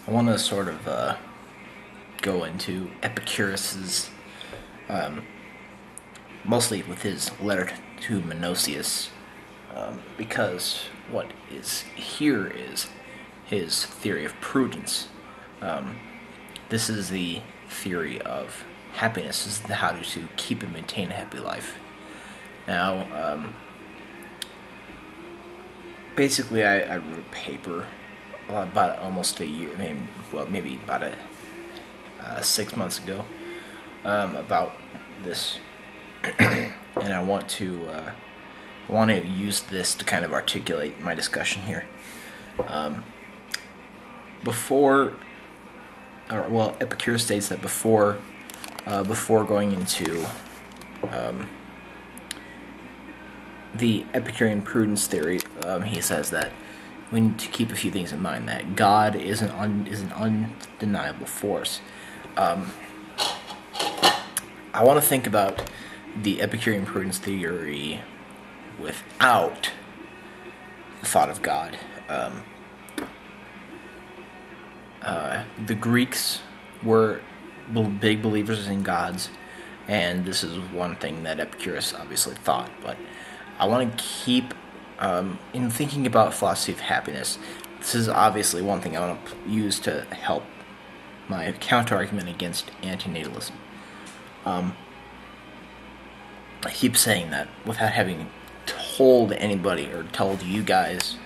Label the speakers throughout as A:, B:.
A: I want to sort of go into Epicurus's, mostly with his letter to Menoeceus, because what is here is his theory of prudence. This is the theory of happiness. This is how to keep and maintain a happy life. Now, basically, I wrote a paper about almost a year, maybe about 6 months ago, about this, and I want to use this to kind of articulate my discussion here. Epicurus states that before going into the Epicurean Prudence theory, he says that we need to keep a few things in mind. That God is an undeniable force. I want to think about the Epicurean Prudence theory without the thought of God. The Greeks were big believers in gods, and this is one thing that Epicurus obviously thought. But I want to keep, in thinking about philosophy of happiness, this is obviously one thing I want to use to help my counter-argument against antinatalism. I keep saying that without having told anybody or told you guys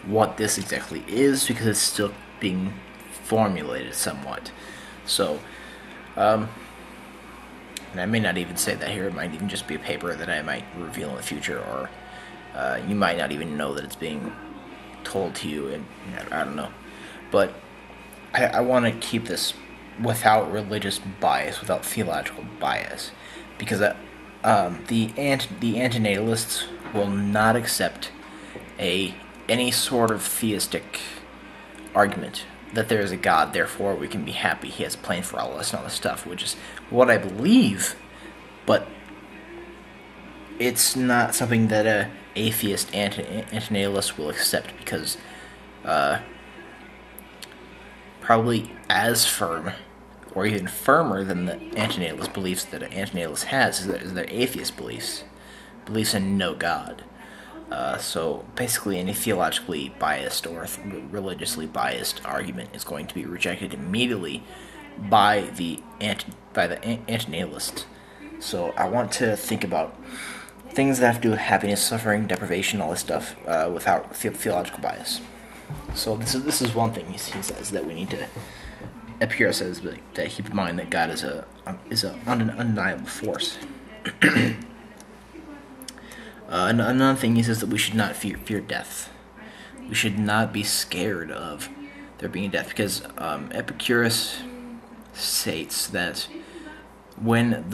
A: what this exactly is, because it's still being formulated somewhat. So, and I may not even say that here. It might even just be a paper that I might reveal in the future, or you might not even know that it's being told to you, and I don't know. But I want to keep this without religious bias, without theological bias, because the antinatalists will not accept any sort of theistic argument that there is a God, therefore we can be happy, he has a plan for all of us and all this stuff, which is what I believe, but it's not something that a atheist antinatalist will accept, because probably as firm, or even firmer than the antinatalist beliefs that an antinatalist has, is their atheist beliefs in no God. So basically, any theologically biased or religiously biased argument is going to be rejected immediately by the antinatalists. So I want to think about things that have to do with happiness, suffering, deprivation, all this stuff, without theological bias. So this is one thing he says that we need to. Epicurus says that keep in mind that God is an undeniable force. Another thing he says that we should not fear death. We should not be scared of there being death, because Epicurus states that when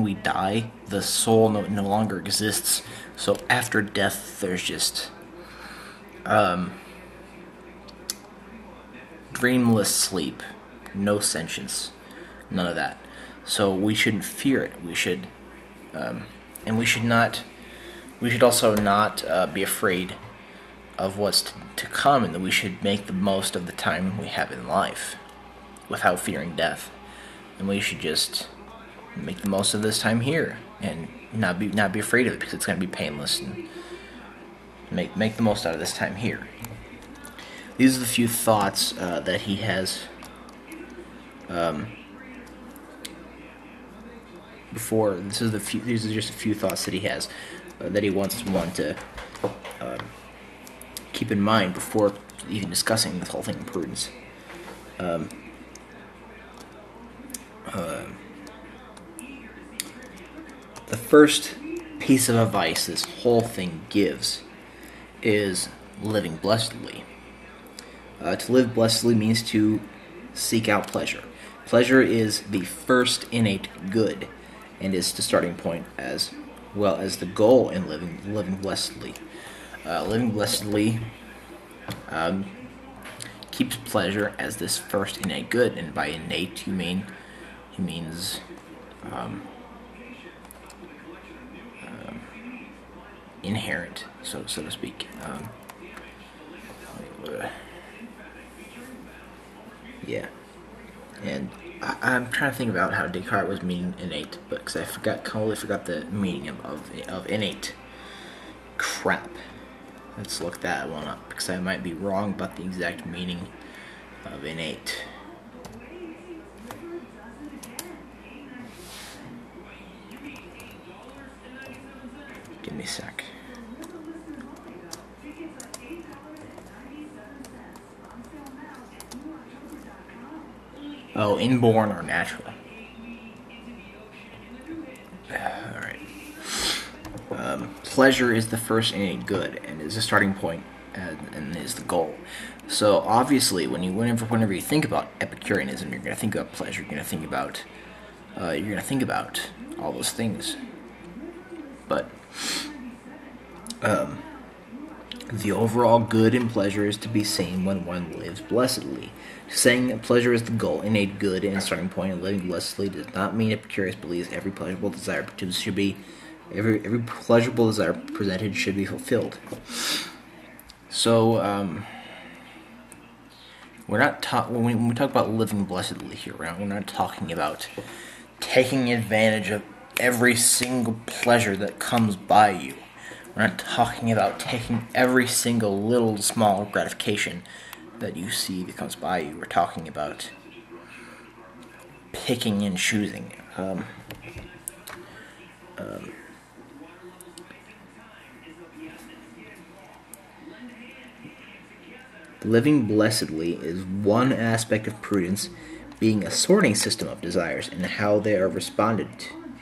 A: we die, the soul no longer exists. So after death, there's just dreamless sleep, no sentience, none of that. So we shouldn't fear it. We should. And we should also not be afraid of what's to come, and that we should make the most of the time we have in life without fearing death. And we should just make the most of this time here and not be afraid of it, because it's going to be painless, and make the most out of this time here. These are the few thoughts that he has before. These are just a few thoughts that he has that he wants one to keep in mind before even discussing this whole thing in prudence. The first piece of advice this whole thing gives is living blessedly. To live blessedly means to seek out pleasure. Pleasure is the first innate good, and is the starting point as well as the goal in living blessedly. Living blessedly keeps pleasure as this first innate good, and by innate he means inherent, so to speak. Yeah. And I'm trying to think about how Descartes was meaning innate, but because I totally forgot the meaning of innate. Crap. Let's look that one up, because I might be wrong about the exact meaning of innate. Give me a sec. Oh, inborn or natural. Alright. Pleasure is the first innate good and is a starting point and is the goal. So obviously, whenever you think about Epicureanism, you're going to think about pleasure. You're going to think about all those things. But the overall good in pleasure is to be seen when one lives blessedly. Saying that pleasure is the goal, innate good, and starting point of living blessedly does not mean Epicurus believes every pleasurable desire presented should be fulfilled. So, we're not when we talk about living blessedly here, we're not talking about taking advantage of every single pleasure that comes by you. We're not talking about taking every single little small gratification that you see that comes by you. We're talking about picking and choosing. Living blessedly is one aspect of prudence, being a sorting system of desires and how they are responded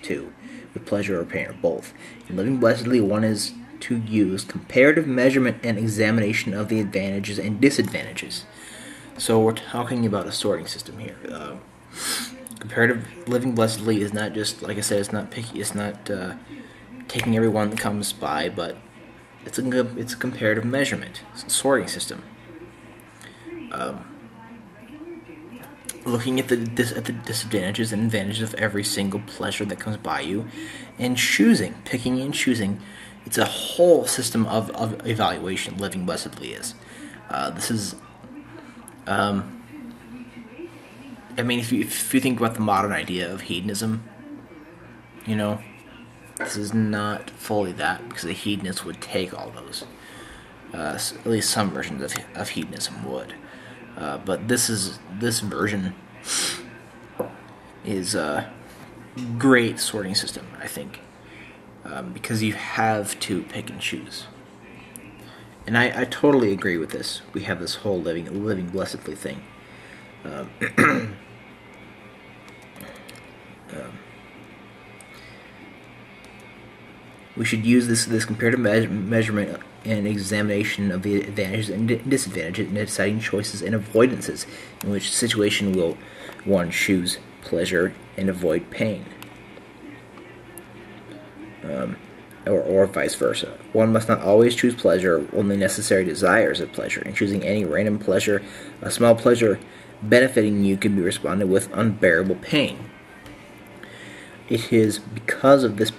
A: to, with pleasure or pain or both. In living blessedly, one is to use comparative measurement and examination of the advantages and disadvantages. So we're talking about a sorting system here. Comparative living blessedly is not just, like I said, it's not picky. It's not taking everyone that comes by, but it's a comparative measurement. It's a sorting system. Looking at the disadvantages and advantages of every single pleasure that comes by you, and picking and choosing. It's a whole system of evaluation. Living blessedly is. This is. I mean, if you think about the modern idea of hedonism, this is not fully that, because a hedonist would take all those. At least some versions of hedonism would. But this version is a great sorting system, I think, because you have to pick and choose. And I totally agree with this. We have this whole living blessedly thing. We should use this comparative measurement and examination of the advantages and disadvantages in deciding choices and avoidances, in which situation will one choose pleasure and avoid pain, or vice versa. One must not always choose pleasure, only necessary desires of pleasure. In choosing any random pleasure, a small pleasure benefiting you can be responded with unbearable pain. It is because of this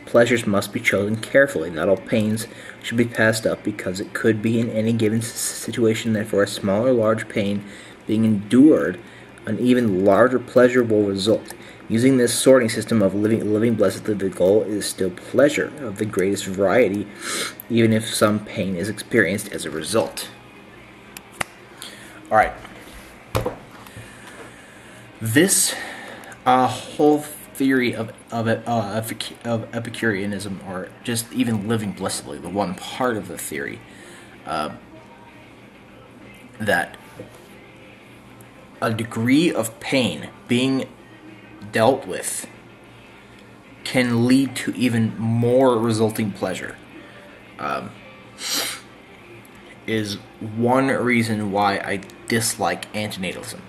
A: pleasures must be chosen carefully. Not all pains should be passed up, because it could be in any given situation that for a small or large pain being endured, an even larger pleasure will result. Using this sorting system of living blessedly, the goal is still pleasure of the greatest variety, even if some pain is experienced as a result. All right. This whole theory of Epicureanism, or just even living blessedly, the one part of the theory that a degree of pain being dealt with can lead to even more resulting pleasure, is one reason why I dislike antinatalism.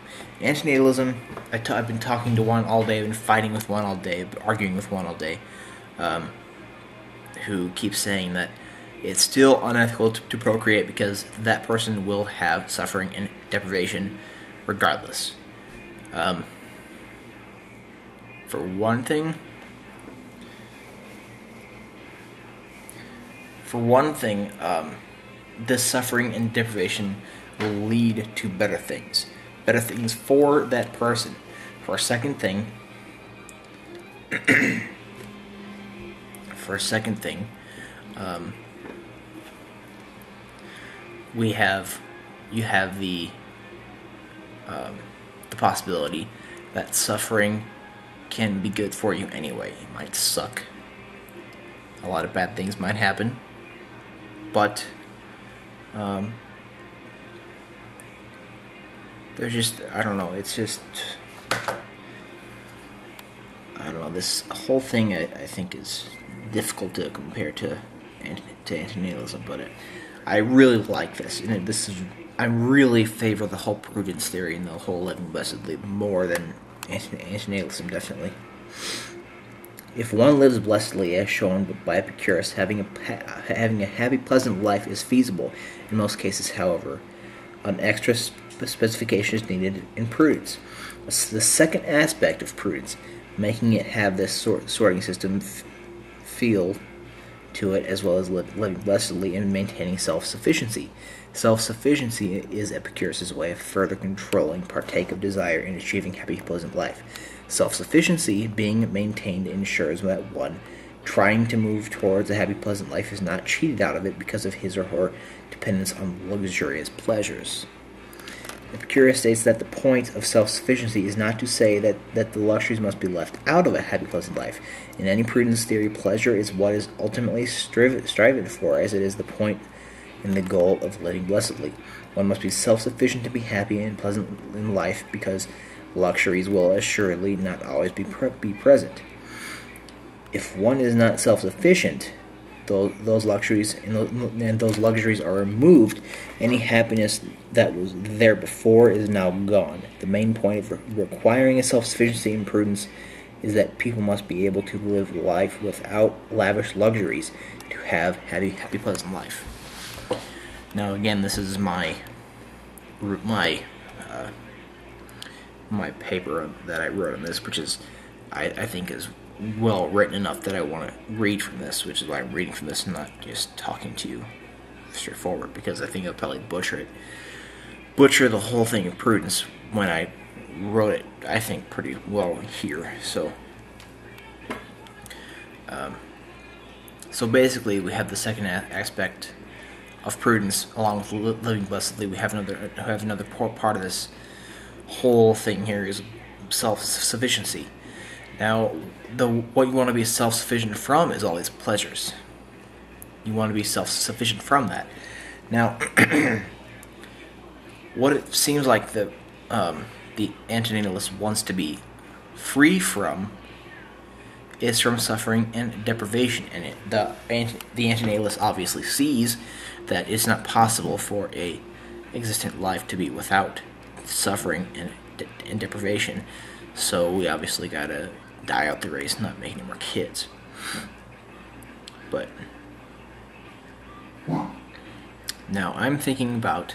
A: Antinatalism, I've been talking to one all day, I've been fighting with one all day, arguing with one all day, who keeps saying that it's still unethical to procreate because that person will have suffering and deprivation regardless. For one thing, this suffering and deprivation will lead to better things better things for that person. For a second thing, you have the possibility that suffering can be good for you anyway. It might suck. A lot of bad things might happen, but there's just, I don't know, it's just, I don't know, this whole thing I think is difficult to compare to antinatalism, but I really like this, and I really favor the whole prudence theory and the whole living blessedly more than antinatalism, definitely. If one lives blessedly, as shown by Epicurus, having a happy, pleasant life is feasible. In most cases, however, an extra specification is needed in prudence. The second aspect of prudence, making it have this sorting system feel to it, as well as living blessedly and maintaining self-sufficiency. Self-sufficiency is Epicurus' way of further controlling partake of desire in achieving happy, pleasant life. Self-sufficiency, being maintained, ensures that one trying to move towards a happy, pleasant life is not cheated out of it because of his or her dependence on luxurious pleasures. Epicurus states that the point of self-sufficiency is not to say that the luxuries must be left out of a happy, pleasant life. In any prudence theory, pleasure is what is ultimately strived for, as it is the point and the goal of living blessedly. One must be self-sufficient to be happy and pleasant in life, because luxuries will assuredly not always be present. If one is not self-sufficient, those luxuries and those luxuries are removed, any happiness that was there before is now gone. The main point of requiring a self-sufficiency in prudence is that people must be able to live life without lavish luxuries to have happy, pleasant life. Now, again, this is my paper that I wrote on this, which is I think is well written enough that I want to read from this, which is why I'm reading from this and not just talking to you straightforward, because I think I'll probably butcher the whole thing of prudence when I wrote it, I think, pretty well here. So basically we have the second aspect of prudence along with living blessedly. We have another part of this whole thing here is self-sufficiency. Now, what you want to be self-sufficient from is all these pleasures. You want to be self-sufficient from that. Now, what it seems like the antinatalist wants to be free from is from suffering and deprivation. And the antinatalist obviously sees that it's not possible for a existent life to be without suffering and deprivation. So we obviously gotta die out the race, not make any more kids. But now I'm thinking about,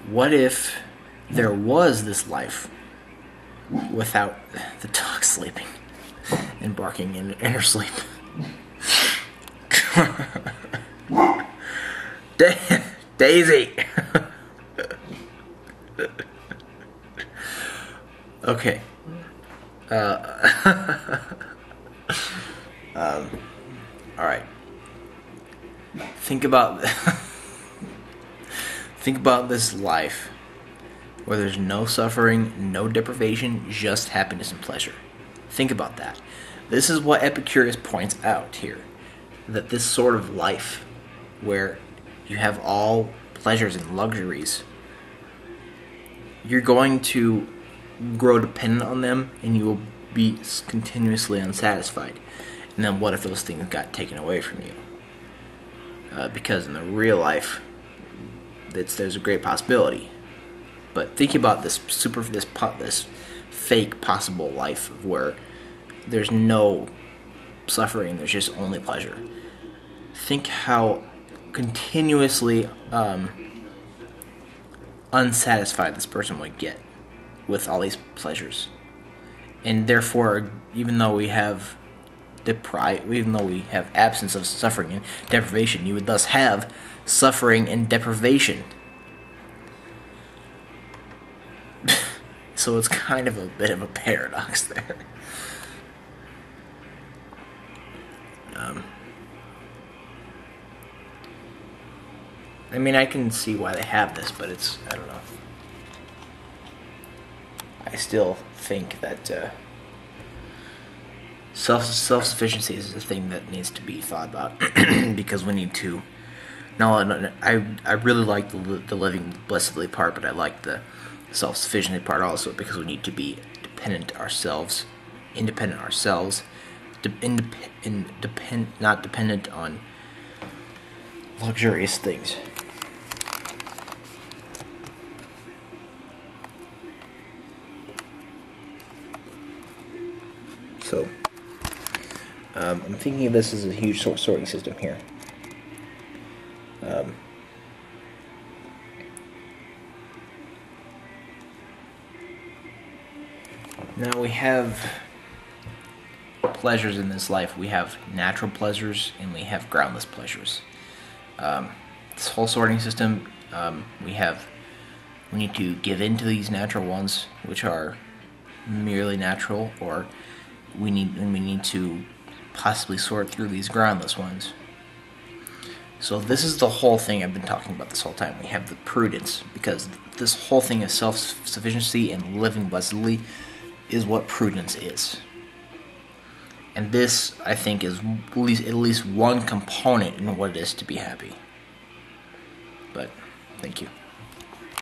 A: what if there was this life without the dog sleeping and barking in her sleep? Daisy! Okay. Alright. Think about this life where there's no suffering, no deprivation, just happiness and pleasure. Think about that. This is what Epicurus points out here. That this sort of life where you have all pleasures and luxuries, you're going to grow dependent on them, and you will be continuously unsatisfied. And then what if those things got taken away from you? Because in the real life, there's a great possibility. But think about this fake possible life where there's no suffering, there's just only pleasure. Think how continuously unsatisfied this person would get with all these pleasures. And therefore, even though we have absence of suffering and deprivation, you would thus have suffering and deprivation. So it's kind of a bit of a paradox there. I mean, I can see why they have this, but it's, I don't know. I still think that self-sufficiency is a thing that needs to be thought about because we need to. No, I really like the living blessedly part, but I like the self-sufficiency part also because we need to be independent ourselves, not dependent on luxurious things. So, I'm thinking of this as a huge sorting system here. Now we have pleasures in this life. We have natural pleasures and we have groundless pleasures. This whole sorting system, we need to give in to these natural ones, which are merely natural, or we need to possibly sort through these groundless ones. So this is the whole thing I've been talking about this whole time. We have the prudence, because this whole thing of self-sufficiency and living blessedly is what prudence is. And this, I think, is at least one component in what it is to be happy. But, thank you.